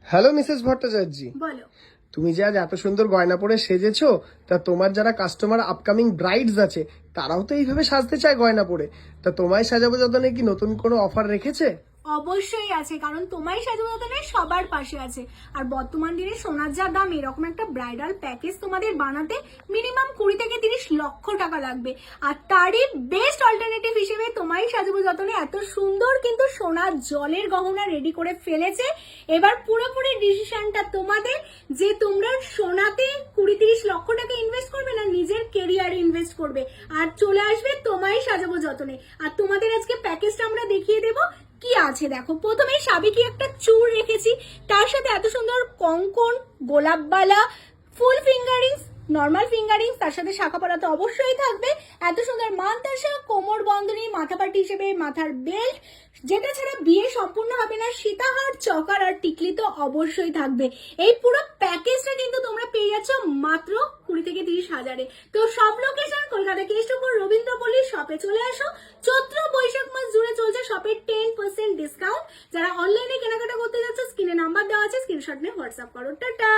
Hello Mrs Bhattacharya, বলো। তুমি যে আজ এত সুন্দর গয়না পরে সেজেছো, তা তোমার যারা কাস্টমার আপকামিং ব্রাইডস আছে তারাও তো এইভাবে সাজতে চায় গয়না পরে। তা তোমায় সাজাবো যতনে কি নতুন কোনো অফার রেখেছে? অবশ্যই আছে, কারণ তোমার সাজুদানে সবার পাশে আছে। আর বর্তমান দিনে সোনার যা দাম, এরকম একটা ব্রাইডাল প্যাকেজ তোমাদের বানাতে মিনিমাম 20 থেকে 30 লক্ষ টাকা লাগবে। আর তারই বেস্ট অল্টারনেটিভ হিসেবে তোমার সাজুবো যতনে এত সুন্দর কিন্তু সোনার জলের গহনা রেডি করে ফেলেছে। এবার পুরোপুরি ডিসিশনটা তোমাদের, যে তোমরা সোনাতে 20-30 লক্ষ টাকা ইনভেস্ট করবে না নিজের কেরিয়ারে ইনভেস্ট করবে, আর চলে আসবে তোমায় সাজাবো যতনে। আর তোমাদের আজকে প্যাকেজটা আমরা দেখিয়ে দেবো কি আছে। দেখো, প্রথমেই সাবেকি একটা চূড় রেখেছি, তার সাথে এত সুন্দর কঙ্কন, গোলাপবালা, ফুল ফিঙ্গারিংস, নর্মাল ফিঙ্গারিংস, তার সাথে শাখা পরা তো অবশ্যই থাকবে। এত সুন্দর মানতাসা, কোমর বন্ধনী, মাথাপাটি হিসেবে মাথার বেল্ট, যেটা ছাড়া বিয়ে সম্পূর্ণ হবে না, সীতাহার, চকার আর টিকলি তো অবশ্যই থাকবে। এই পুরো প্যাকেজটা কিন্তু তোমরা পেয়ে যাচ্ছ মাত্র 20 থেকে 30 হাজারে। তো সব লোকেশন কলকাতা কেষ্টপুর রবীন্দ্রপল্লী শপে চলে আসো। চৈত্র বৈশাখ মাস জুড়ে চলছে শপের 10% ডিসকাউন্ট। যারা অনলাইনে কেনাকাটা করতে যাচ্ছে, স্ক্রিনে নাম্বার দেওয়া আছে, স্ক্রিনশট নিয়ে হোয়াটসঅ্যাপ করো। টাটা।